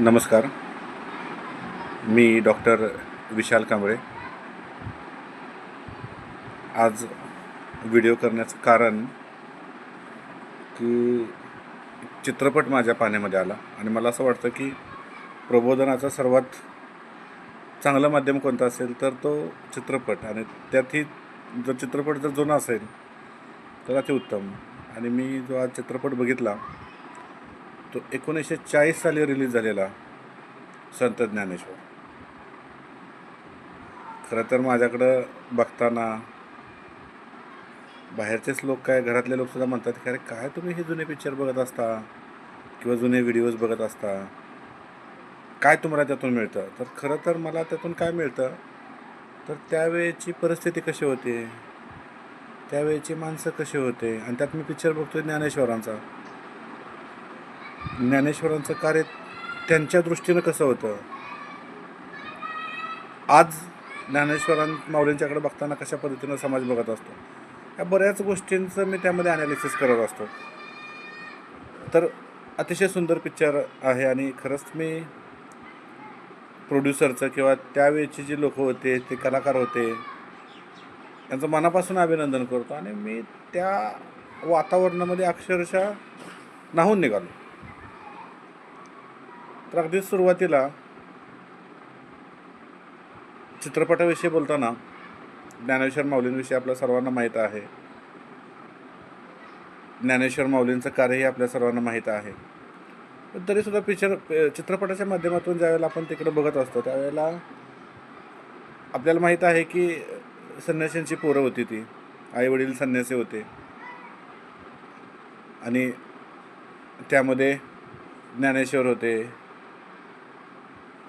नमस्कार. मी डॉक्टर विशाल कांबळे. आज व्हिडिओ करण्याचं कारण की चित्रपट माझ्या पाहण्यामध्ये आला आणि मला असं वाटतं की प्रबोधनाचं सर्वात चांगलं माध्यम कोणतं असेल तर तो चित्रपट, आणि त्यातही जर चित्रपट जर जुना असेल तर अतिउत्तम. आणि मी जो आज चित्रपट बघितला तो 1940 साली रिलीज झालेला संत ज्ञानेश्वर. खरं तर माझ्याकडं बघताना बाहेरचेच लोक, काय घरातले लोकसुद्धा म्हणतात की अरे काय तुम्ही हे जुने पिक्चर बघत असता किंवा जुने व्हिडिओज बघत असता, काय तुम्हाला त्यातून मिळतं? तर खरं तर मला त्यातून काय मिळतं तर त्यावेळेची परिस्थिती कशी होती, त्यावेळेची माणसं कशी होते, आणि त्यात मी पिक्चर बघतोय ज्ञानेश्वरांचं कार्य त्यांच्या दृष्टीनं कसं होतं, आज माऊलींच्याकडे बघताना कशा पद्धतीनं समाज बघत असतो, या बऱ्याच गोष्टींचं मी त्यामध्ये ॲनालिसिस करत असतो. तर अतिशय सुंदर पिक्चर आहे आणि खरंच मी प्रोड्युसरचं किंवा त्यावेळेचे जे लोक होते, ते कलाकार होते, त्यांचं मनापासून अभिनंदन करतो. आणि मी त्या वातावरणामध्ये अक्षरशः न्हाऊन निघालो. तर अगदी सुरुवातीला चित्रपटाविषयी बोलताना ज्ञानेश्वर माऊलींविषयी आपल्या सर्वांना माहीत आहे. ज्ञानेश्वर माऊलींचं कार्यही आपल्या सर्वांना माहीत आहे. पण तरीसुद्धा चित्रपटाच्या माध्यमातून ज्यावेळेला आपण तिकडं बघत असतो त्यावेळेला आपल्याला माहीत आहे की संन्याशांची पोरं होती, ती आईवडील संन्यासी होते, आणि त्यामध्ये ज्ञानेश्वर होते,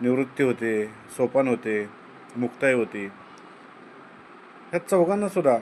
निवृत्ती होते, सोपान होते, मुक्ताई होती. ह्या चौघांनासुद्धा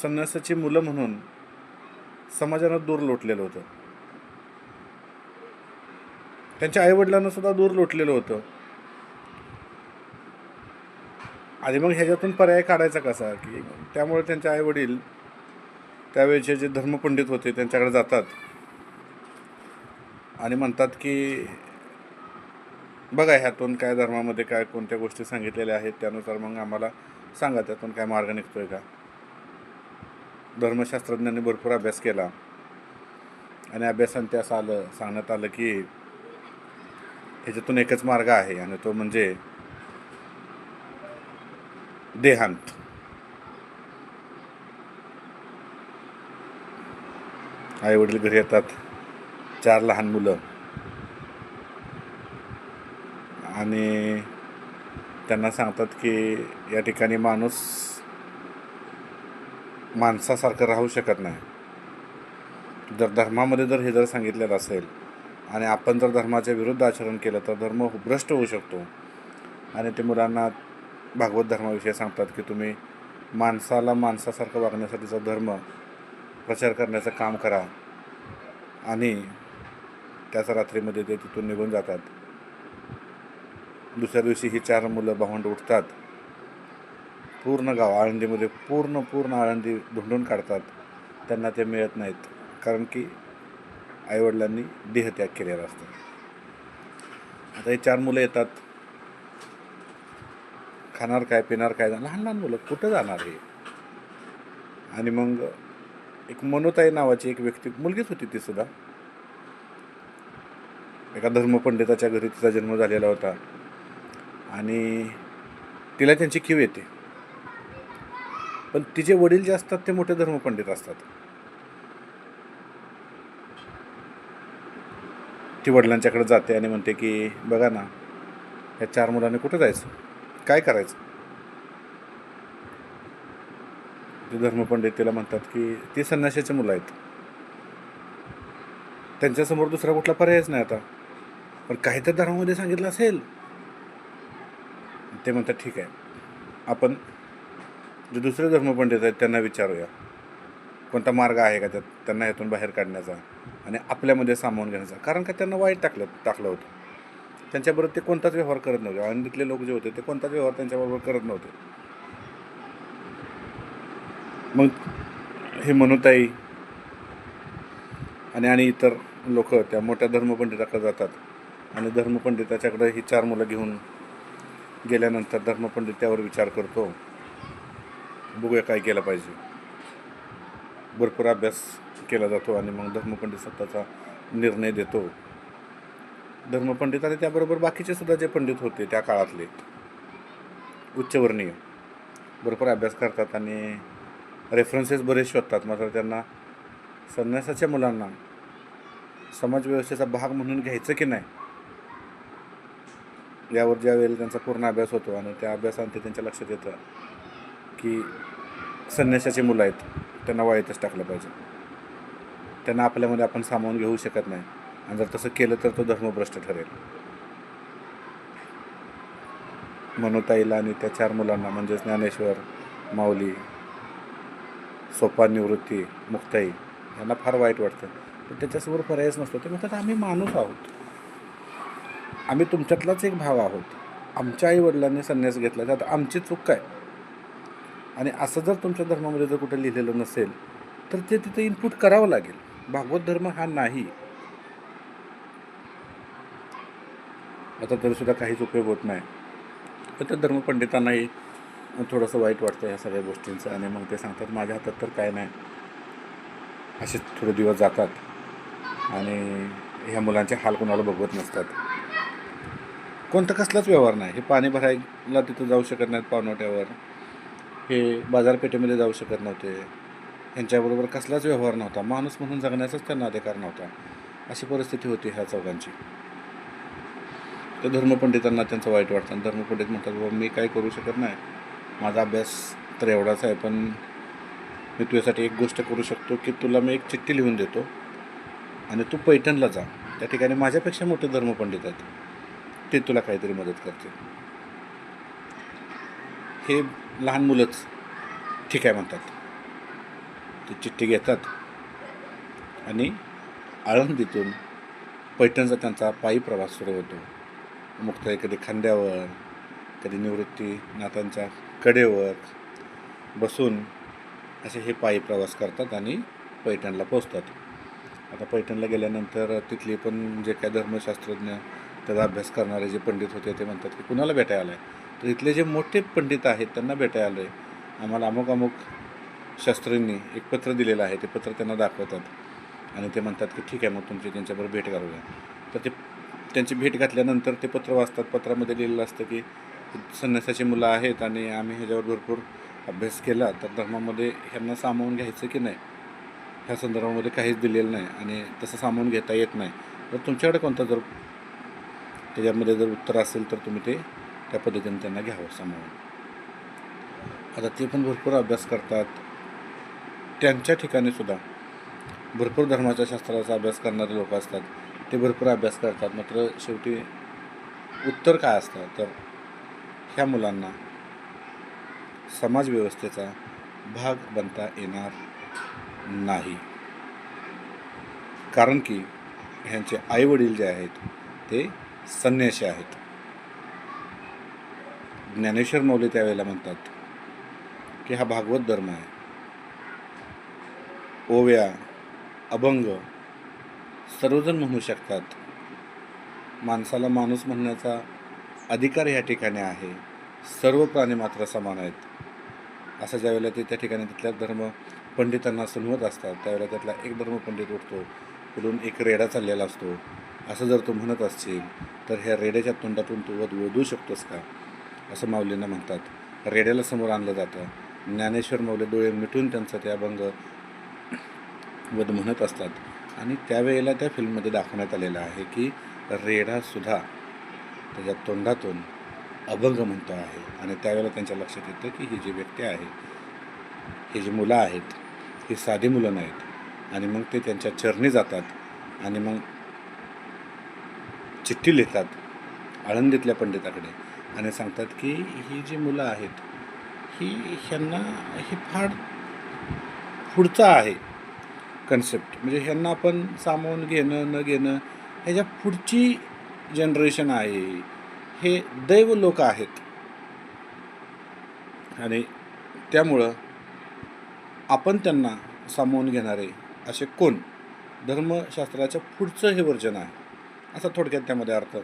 संन्यासाची मुलं म्हणून समाजानं दूर लोटलेलं होतं. त्यांच्या आईवडिलांनासुद्धा दूर लोटलेलं होतं. आणि मग ह्याच्यातून पर्याय काढायचा कसा, की त्यामुळे त्यांचे आईवडील त्यावेळेचे जे धर्मपंडित होते त्यांच्याकडे जातात आणि म्हणतात की बघा ह्यातून काय धर्मामध्ये काय कोणत्या गोष्टी सांगितलेल्या आहेत, त्यानुसार मग आम्हाला सांगा त्यातून काय मार्ग निघतोय का. धर्मशास्त्रज्ञांनी भरपूर अभ्यास केला आणि अभ्यासांत असं सांगण्यात आलं की ह्याच्यातून एकच मार्ग आहे, आणि तो म्हणजे देहांत. आईवडील घरी येतात, 4 लहान मुलं, आणि त्यांना सांगतात की या ठिकाणी माणूस माणसासारखं राहू शकत नाही. जर धर्मामध्ये हे जर सांगितलेलं असेल आणि आपण जर धर्माच्या विरुद्ध आचरण केलं तर धर्म भ्रष्ट होऊ शकतो. आणि ते मुलांना भागवत धर्माविषयी सांगतात की तुम्ही माणसाला माणसासारखं वागण्यासाठीचा धर्म प्रचार करण्याचं काम करा. आणि त्याच रात्रीमध्ये ते तिथून निघून जातात. दुसऱ्या दिवशी ही 4 मुलं भावंड उठतात, पूर्ण गाव आळंदीमध्ये पूर्ण आळंदी धुंडून काढतात. त्यांना ते मिळत नाहीत, कारण की आईवडिलांनी देहत्याग केलेला असतो. आता हे 4 मुलं येतात, खाणार काय पिणार काय, लहान लहान मुलं कुठं जाणार हे. आणि मग एक मनोताई नावाची एक व्यक्ती, मुलगीच होती ती सुद्धा, एका धर्मपंडिताच्या घरी तिचा जन्म झालेला होता, आणि तिला त्यांची कीव येते. पण तिचे वडील जे असतात ते मोठे धर्मपंडित असतात. ती वडिलांच्याकडे जाते आणि म्हणते की बघा ना, या 4 मुलांनी कुठं जायचं, काय करायचं. ते धर्मपंडित तिला म्हणतात की ती संन्याशाची मुलं आहेत, त्यांच्यासमोर दुसरा कुठला पर्यायच नाही आता, पण काही तर धर्मामध्ये सांगितलं असेल. ते म्हणतात ठीक आहे, आपण जे दुसरे धर्मपंडित आहेत त्यांना विचारूया कोणता मार्ग आहे का त्यात त्यांना ह्यातून बाहेर काढण्याचा आणि आपल्यामध्ये सामावून घेण्याचा. कारण का त्यांना वाईट टाकलं होतं. त्यांच्याबरोबर ते कोणताच व्यवहार करत नव्हते. आळंदीतले लोक जे होते ते कोणताच व्यवहार त्यांच्याबरोबर करत नव्हते. मग हे मनुताई आणि इतर लोक त्या मोठ्या धर्मपंडिताकडे जातात आणि धर्मपंडिताच्याकडे ही 4 मुलं घेऊन गेल्यानंतर धर्मपंडित त्यावर विचार करतो, बघूया काय केलं पाहिजे. भरपूर अभ्यास केला जातो आणि मग धर्मपंडित स्वतःचा निर्णय देतो. धर्मपंडित आणि त्याबरोबर बाकीचे सुद्धा जे पंडित होते त्या काळातले उच्चवर्णीय भरपूर अभ्यास करतात आणि रेफरन्सेस बरेच शोधतात. मात्र त्यांना संन्यासाच्या मुलांना समाजव्यवस्थेचा भाग म्हणून घ्यायचं की नाही यावर ज्या वेळेला त्यांचा पूर्ण अभ्यास होतो आणि त्या अभ्यासांत त्यांच्या लक्षात येतं की संन्यासाची मुलं आहेत, त्यांना वाळीतच टाकलं पाहिजे. त्यांना आपल्यामध्ये आपण सामावून घेऊ शकत नाही आणि जर तसं केलं तर तो धर्मभ्रष्ट ठरेल. मनोताईला आणि त्या 4 मुलांना म्हणजे ज्ञानेश्वर, माऊली, सोपान निवृत्ती, मुक्ताई यांना फार वाईट वाटतं. पण त्याच्यासमोर पर्यायच नसतो. ते म्हणतात आम्ही माणूस आहोत, आम्ही तुमच्यातलाच एक भाव आहोत. आमच्या आईवडिलांनी संन्यास घेतला तर आमची चूक काय? आणि असं जर तुमच्या धर्मामध्ये जर कुठं लिहिलेलं नसेल तर ते तिथे इनपुट करावं लागेल. भागवत धर्म हा नाही. आता तरीसुद्धा काहीच उपयोग होत नाही. तर त्या धर्मपंडितांनाही थोडंसं वाईट वाटतं ह्या सगळ्या गोष्टींचं आणि मग ते सांगतात माझ्या हातात तर काय नाही. असेच थोडे दिवस जातात आणि ह्या मुलांचे हाल कोणाला बघवत नसतात. कोणता कसलाच व्यवहार नाही. हे पाणी भरायला तिथं जाऊ शकत नाहीत पावनोट्यावर, हे बाजारपेठेमध्ये जाऊ शकत नव्हते, यांच्याबरोबर कसलाच व्यवहार नव्हता. माणूस म्हणून जगण्याचाच त्यांना अधिकार नव्हता. अशी परिस्थिती होती ह्या चौघांची. तर धर्मपंडितांना त्यांचं वाईट वाटतं आणि धर्मपंडित म्हणतात बाबा मी काय करू शकत नाही, माझा अभ्यास तर एवढाच आहे, पण मी तुझ्यासाठी एक गोष्ट करू शकतो की तुला मी एक चिठ्ठी लिहून देतो आणि तू पैठणला जा. त्या ठिकाणी माझ्यापेक्षा मोठे धर्मपंडित आहेत, ते तुला काहीतरी मदत करते. हे लहान मुलंच ठीक आहे म्हणतात. ती चिठ्ठी घेतात आणि आळंदीतून पैठणचा त्यांचा पायी प्रवास सुरू होतो. मुक्ताई कधी खांद्यावर, कधी निवृत्तीनाथांच्या कडेवर बसून असे हे पायी प्रवास करतात आणि पैठणला पोचतात. आता पैठणला गेल्यानंतर तिथले पण जे काय धर्मशास्त्रज्ञ त्याचा अभ्यास करणारे जे पंडित होते ते म्हणतात की कुणाला भेटायला आलं आहे. तर इथले जे मोठे पंडित आहेत त्यांना भेटायला आलं आहे. आम्हाला अमुक अमुक शास्त्रींनी एक पत्र दिलेलं आहे. ते पत्र त्यांना दाखवतात आणि ते म्हणतात की ठीक आहे मग तुमची त्यांच्याबरोबर भेट घालूया. तर ते त्यांची भेट घातल्यानंतर ते पत्र वाचतात. पत्रामध्ये लिहिलेलं असतं की संन्यासाची मुलं आहेत आणि आम्ही ह्याच्यावर भरपूर अभ्यास केला, तर धर्मामध्ये ह्यांना सामावून घ्यायचं की नाही ह्या संदर्भामध्ये काहीच दिलेलं नाही आणि तसं सामावून घेता येत नाही. तर तुमच्याकडे कोणतं जर त्याच्यामध्ये जर उत्तर असेल तर तुम्ही ते त्या पद्धतीने त्यांना घ्यावं सामावून. आता ते पण भरपूर अभ्यास करतात. त्यांच्या ठिकाणी सुद्धा भरपूर धर्माच्या शास्त्राचा अभ्यास करणारे लोक असतात. ते भरपूर अभ्यास करतात. मात्र शेवटी उत्तर काय असतं तर ह्या मुलांना समाजव्यवस्थेचा भाग बनता येणार नाही. कारण की ह्यांचे आईवडील जे आहेत ते संन्यासी आहेत. ज्ञानेश्वर माऊली त्यावेळेला म्हणतात की हा भागवत धर्म आहे. ओव्या, अभंग सर्वजण म्हणू शकतात. माणसाला माणूस म्हणण्याचा अधिकार ह्या ठिकाणी आहे. सर्व प्राणी मात्र समान आहेत. असं ज्यावेळेला ते त्या ठिकाणी तिथल्या धर्मपंडितांना सुनवत असतात त्यावेळेला त्यातला एक धर्मपंडित उठतो, पुढून एक रेडा चाललेला असतो. असं जर तू म्हणत असशील तर ह्या रेड्याच्या तोंडातून तू वध वधू शकतोस का, असं माऊलींना म्हणतात. रेड्याला समोर आणलं जातं. ज्ञानेश्वर माऊली डोळे मिटून त्यांचं ते अभंग वध म्हणत असतात आणि त्यावेळेला त्या फिल्ममध्ये दाखवण्यात आलेलं आहे की रेडासुद्धा त्याच्या तोंडातून अभंग म्हणतो आहे. आणि त्यावेळेला त्यांच्या लक्षात येतं की ही जी व्यक्ती आहे, ही जी मुलं आहेत ही साधी मुलं नाहीत. आणि मग ते त्यांच्या चरणी जातात आणि मग चिठ्ठी लिहितात आळंदीतल्या पंडिताकडे आणि सांगतात की ही जी मुलं आहेत ह्यांना हे फार पुढचं आहे कन्सेप्ट. म्हणजे ह्यांना आपण सामावून घेणं न घेणं ह्याच्या पुढची जनरेशन आहे. हे दैव लोक आहेत आणि त्यामुळं आपण त्यांना सामावून घेणारे असे कोण? धर्मशास्त्राच्या पुढचं हे वर्जन आहे. असा थोडक्यात त्यामध्ये अर्थ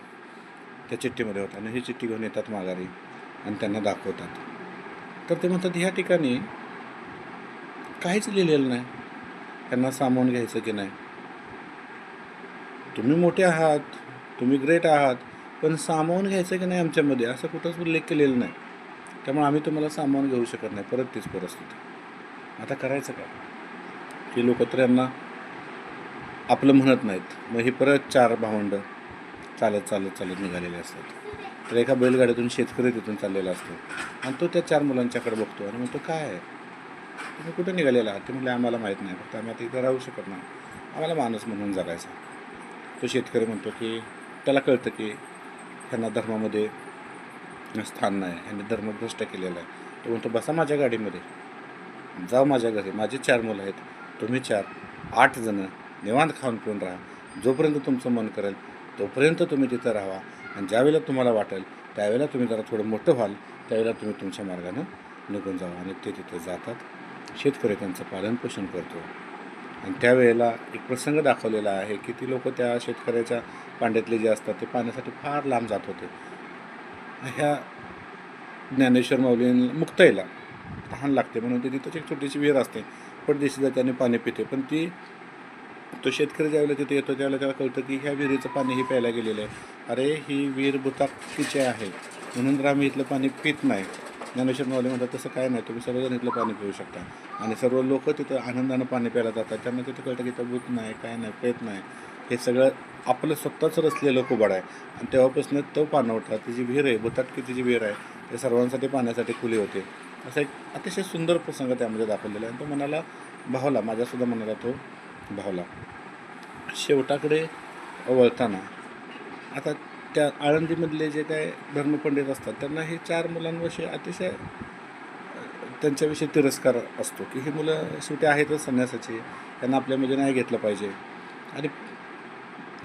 त्या चिठ्ठीमध्ये होता. आणि ही चिठ्ठी घेऊन येतात माघारी आणि त्यांना दाखवतात. तर ते म्हणतात ह्या ठिकाणी काहीच लिहिलेलं नाही, त्यांना सामावून घ्यायचं की नाही. तुम्ही मोठे आहात, तुम्ही ग्रेट आहात, पण सामावून घ्यायचं की नाही आमच्यामध्ये असं कुठंच उल्लेख केलेला नाही. त्यामुळे आम्ही तुम्हाला सामावून घेऊ शकत नाही. परत तीच परिस्थिती. आता करायचं काय? की लोक तर यांना आपलं म्हणत नाहीत. मग ही परत 4 भावंडं चालत निघालेले असतात. तर एका बैलगाडीतून शेतकरी तिथून चाललेला असतो आणि तो त्या 4 मुलांच्याकडे बघतो आणि म्हणतो, काय आहे, तुम्ही कुठं निघालेला आहात? ते म्हणले, आम्हाला माहीत नाही, फक्त आम्ही आता इथं राहू शकत नाही, आम्हाला माणूस म्हणून जगायचा. तो शेतकरी म्हणतो की त्याला कळतं की ह्यांना धर्मामध्ये स्थान नाही, ह्यांनी धर्मभ्रष्ट केलेला आहे. तो म्हणतो, बसा माझ्या गाडीमध्ये, जाऊ माझ्या घरी, माझी 4 मुलं आहेत, तुम्ही 4, 8 जणं निवांत खाऊन पिऊन राहा. जोपर्यंत तुमचं मन करेल तोपर्यंत तुम्ही तिथं राहा आणि ज्यावेळेला तुम्हाला वाटेल त्यावेळेला तुम्ही जरा थोडं मोठं व्हाल, त्यावेळेला तुम्ही तुमच्या मार्गानं निघून जावा. आणि ते तिथे जातात. शेतकरी त्यांचं पालनपोषण करतो. आणि त्यावेळेला एक प्रसंग दाखवलेला आहे की ती लोक त्या शेतकऱ्याच्या पांड्यातले जे असतात ते पाण्यासाठी फार लांब जात होते. ह्या ज्ञानेश्वर माऊलींना मुक्ताईला तहान लागते म्हणून ते तिथंच एक छोटीशी विहीर असते, परदेशी त्याने पाणी पिते. पण तो शेतकरी ज्यावेळेला तिथे येतो त्यावेळेला त्याला कळतं की ह्या विहिरीचं पाणी ही प्यायला गेलेलं आहे. अरे, ही विहीर भूताकीची आहे म्हणून तर आम्ही इथलं पाणी पित नाही. ज्ञानेश्वर माऊली म्हणतात, तसं काय नाही, तुम्ही सर्वजण इथलं पाणी पिऊ शकता. आणि सर्व लोक तिथं आनंदानं पाणी प्यायला जातात. त्यांना तिथं कळतं की इथं भूत नाही, काय नाही, प्रेत नाही, हे सगळं आपलं स्वतःच रचलेलं कुबाड आहे. आणि तेव्हापासून तो पाणवठा, ती जी विहीर आहे, भूताटकीची जी विहीर आहे, ते सर्वांसाठी पाण्यासाठी खुली होते. असा एक अतिशय सुंदर प्रसंग त्यामध्ये दाखवलेला आहे. तो मनाला भावला, माझ्यासुद्धा मनाला तो भावला. शेवटाकडे वळताना आता त्या आळंदीमधले जे काय धर्मपंडित असतात त्यांना हे 4 मुलांविषयी अतिशय त्यांच्याविषयी तिरस्कार असतो की ही मुलं शेवटी आहेतच संन्यासाची, त्यांना आपल्यामध्ये नाही घेतलं पाहिजे आणि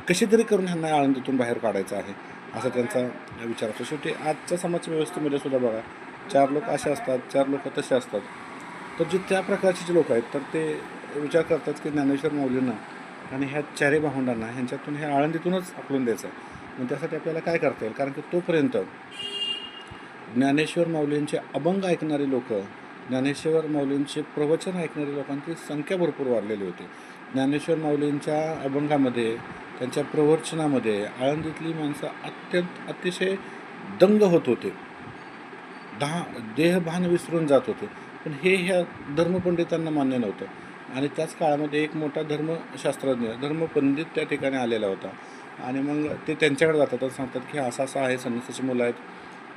कशी तरी करून ह्यांना आळंदीतून बाहेर काढायचं आहे असा त्यांचा विचार असतो. शेवटी आजच्या समाज व्यवस्थेमध्ये सुद्धा बघा, 4 लोक असे असतात, 4 लोक तसे असतात. तर जे त्या प्रकारचे जे लोक आहेत तर ते विचार करतात की ज्ञानेश्वर माऊलींना आणि ह्या 4 भावंडांना ह्यांच्यातून ह्या आळंदीतूनच हाकलून द्यायचं आहे. मग त्यासाठी आपल्याला काय करता येईल? कारण की तोपर्यंत ज्ञानेश्वर माऊलींचे अभंग ऐकणारे लोक, ज्ञानेश्वर माऊलींचे प्रवचन ऐकणारे लोकांची संख्या भरपूर वाढलेली होती. ज्ञानेश्वर माऊलींच्या अभंगामध्ये, त्यांच्या प्रवचनामध्ये आळंदीतली माणसं अतिशय दंग होत होते, देहभान विसरून जात होते. पण हे ह्या धर्मपंडितांना मान्य नव्हतं. आणि त्याच काळामध्ये एक मोठा धर्मशास्त्रज्ञ, धर्मपंडित त्या ठिकाणी आलेला होता. आणि मग ते त्यांच्याकडे जातात आणि सांगतात की असं असं आहे, संन्यासाची मुलं आहेत,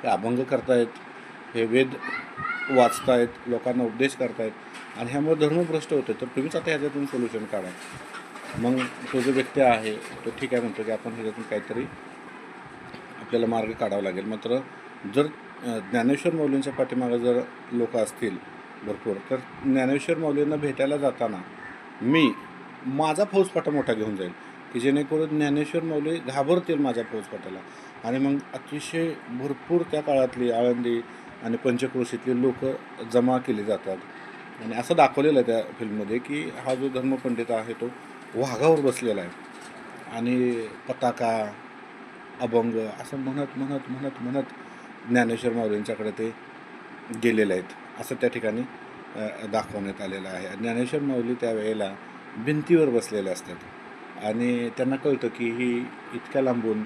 हे अभंग करतायत, हे वेद वाचतायत, लोकांना उपदेश करतायत आणि ह्यामुळे धर्मभ्रष्ट होतं, तर तुम्हीच आता ह्याच्यातून सोल्युशन काढा. मग तो जो व्यक्ती आहे तो ठीक आहे म्हणतो की आपण ह्याच्यातून काहीतरी आपल्याला मार्ग काढावा लागेल. मात्र जर ज्ञानेश्वर माऊलींच्या पाठीमागं जर लोक असतील भरपूर, तर ज्ञानेश्वर माऊलींना भेटायला जाताना मी माझा फौजफाटा मोठा घेऊन जाईल की जेणेकरून ज्ञानेश्वर माऊली घाबरतील माझ्या फौजफाट्याला. आणि मग अतिशय भरपूर त्या काळातली आळंदी आणि पंचक्रोशीतली लोक जमा केली जातात. आणि असं दाखवलेलं आहे त्या फिल्ममध्ये की हा जो धर्मपंडित आहे तो वाघावर बसलेला आहे आणि पताका, अभंग असं म्हणत म्हणत म्हणत म्हणत ज्ञानेश्वर माऊलींच्याकडे ते गेलेले आहेत असं त्या ठिकाणी दाखवण्यात आलेलं आहे. ज्ञानेश्वर माऊली त्यावेळेला भिंतीवर बसलेले असतात आणि त्यांना कळतं की ही इतक्या लांबून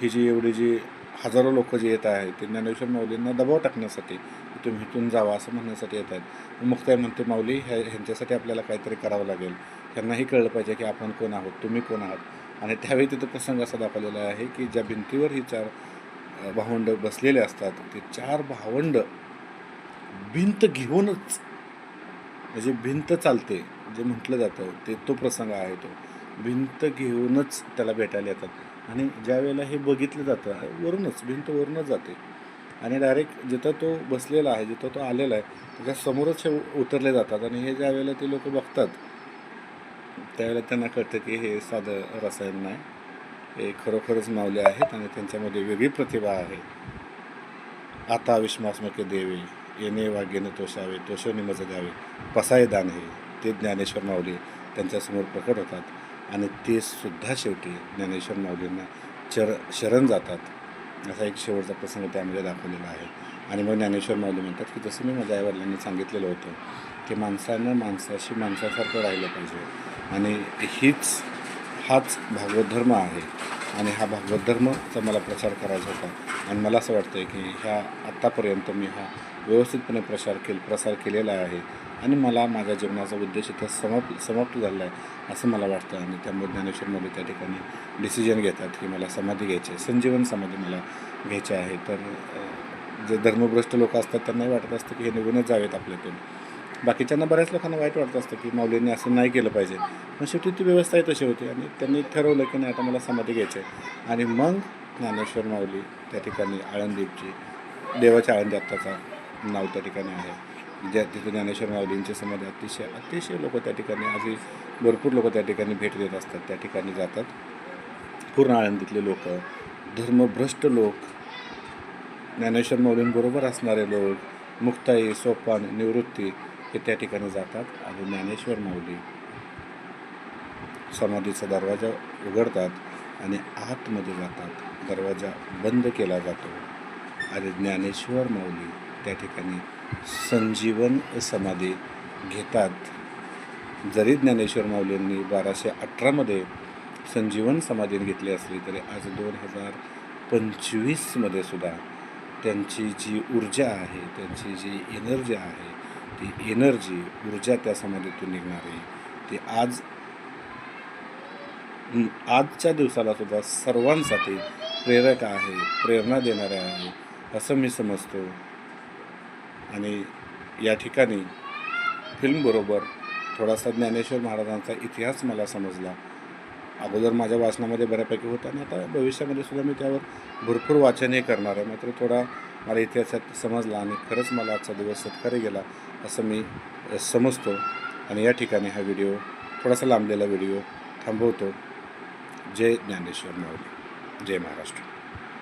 ही जी एवढी जी हजारो लोक जे येत आहेत ते ज्ञानेश्वर माऊलींना दबाव टाकण्यासाठी, तुम्ही इथून जावा असं म्हणण्यासाठी येत आहेत. मुक्ताई म्हणते, माऊली ह्यांच्यासाठी आपल्याला काहीतरी करावं लागेल, त्यांनाही कळलं पाहिजे की आपण कोण आहोत, तुम्ही कोण आहात. आणि त्यावेळी तिथं प्रसंग असा दाखवलेला आहे की ज्या भिंतीवर ही 4 भावंड बसलेले असतात ते 4 भावंड भिंत घेऊनच, म्हणजे भिंत चालते जे म्हटलं जातं ते तो प्रसंग आहे, तो भिंत घेऊनच त्याला भेटायला येतात. आणि ज्या वेळेला हे बघितलं जातं वरूनच, भिंत वरूनच जाते आणि डायरेक्ट जिथं तो बसलेला आहे, जिथं तो आलेला आहे त्याच्या समोरच हे उतरले जातात. आणि हे ज्या वेळेला ते लोक बघतात त्यावेळेला त्यांना कळतं की हे साधं रसायन नाही, हे खरोखरच माऊली आहेत आणि त्यांच्यामध्ये वेगळी प्रतिभा आहे. आता विश्वासमके देवे येणे वागेने तोषावे, तोषोनी मज गावे, पसाये दान हे ते ज्ञानेश्वर माऊली त्यांच्यासमोर प्रकट होतात. आणि ते सुद्धा शेवटी ज्ञानेश्वर माऊलींना शरण जातात. असा एक शेवटचा प्रसंग त्यामध्ये दाखवलेला आहे. आणि मग ज्ञानेश्वर माऊली म्हणतात की जसं मी माझ्या आईवडिलांनी सांगितलेलं होतं की माणसानं माणसाशी माणसासारखं राहिलं पाहिजे आणि हाच भागवत धर्म आहे आणि हा भागवत धर्मचा मला प्रचार करायचा होता. आणि मला असं वाटतं आहे की आत्तापर्यंत मी हा व्यवस्थितपणे प्रसार केलेला आहे आणि मला माझ्या जीवनाचा उद्देश इथं समाप्त झालेला आहे असं मला वाटतं. आणि त्यामुळे ज्ञानेश्वर माऊली त्या ठिकाणी डिसिजन घेतात की मला समाधी घ्यायची आहे, संजीवन समाधी मला घ्यायची आहे. तर जे धर्मभ्रष्ट लोक असतात त्यांनाही वाटत असतं की हे निघूनच जावेत आपल्यातून. बाकीच्यांना बऱ्याच लोकांना वाईट वाटत असतं की माऊलींनी असं नाही केलं पाहिजे, पण शेवटी ती व्यवस्थाही तशी होती आणि त्यांनी ठरवलं की नाही आता मला समाधी घ्यायची आहे. आणि मग ज्ञानेश्वर माऊली त्या ठिकाणी आळंदीची देवाच्या आळंदी आत्ताचा नाव त्या ठिकाणी आहे, तिथे ज्ञानेश्वर माऊलींची समाधी अतिशय लोक त्या ठिकाणी आजही भरपूर लोक त्या ठिकाणी भेट देत असतात, त्या ठिकाणी जातात. पूर्ण आळंदीतले लोक, धर्मभ्रष्ट लोक, ज्ञानेश्वर माऊलींबरोबर असणारे लोक, मुक्ताई, सोपान, निवृत्ती हे त्या ठिकाणी जातात आणि ज्ञानेश्वर माऊली समाधीचा दरवाजा उघडतात आणि आतमध्ये जातात. दरवाजा बंद केला जातो आणि ज्ञानेश्वर माऊली त्या ठिकाणी संजीवन समाधी घेतात. जरी ज्ञानेश्वर माऊलींनी 1218मध्ये संजीवन समाधी घेतली असली तरी आज 2025मध्ये सुद्धा त्यांची जी ऊर्जा आहे, त्यांची जी एनर्जी आहे, ती ऊर्जा त्या समाधीतून निघणारी ती आजच्या दिवसाला सुद्धा सर्वांसाठी प्रेरक आहे, प्रेरणा देणारे आहे असं मी समजतो. आणि या ठिकाणी फिल्मबरोबर थोडासा ज्ञानेश्वर महाराजांचा इतिहास मला समजला. अगोदर माझ्या वाचनामध्ये बऱ्यापैकी होता आणि आता भविष्यामध्ये सुद्धा मी त्यावर भरपूर वाचनही करणार आहे. मात्र थोडा मला इतिहासात समजला आणि खरंच मला आजचा दिवस सत्कारी गेला असं मी समजतो. आणि या ठिकाणी हा व्हिडिओ थोडासा लांबलेला व्हिडिओ थांबवतो. जय ज्ञानेश्वर माऊली, जय महाराष्ट्र.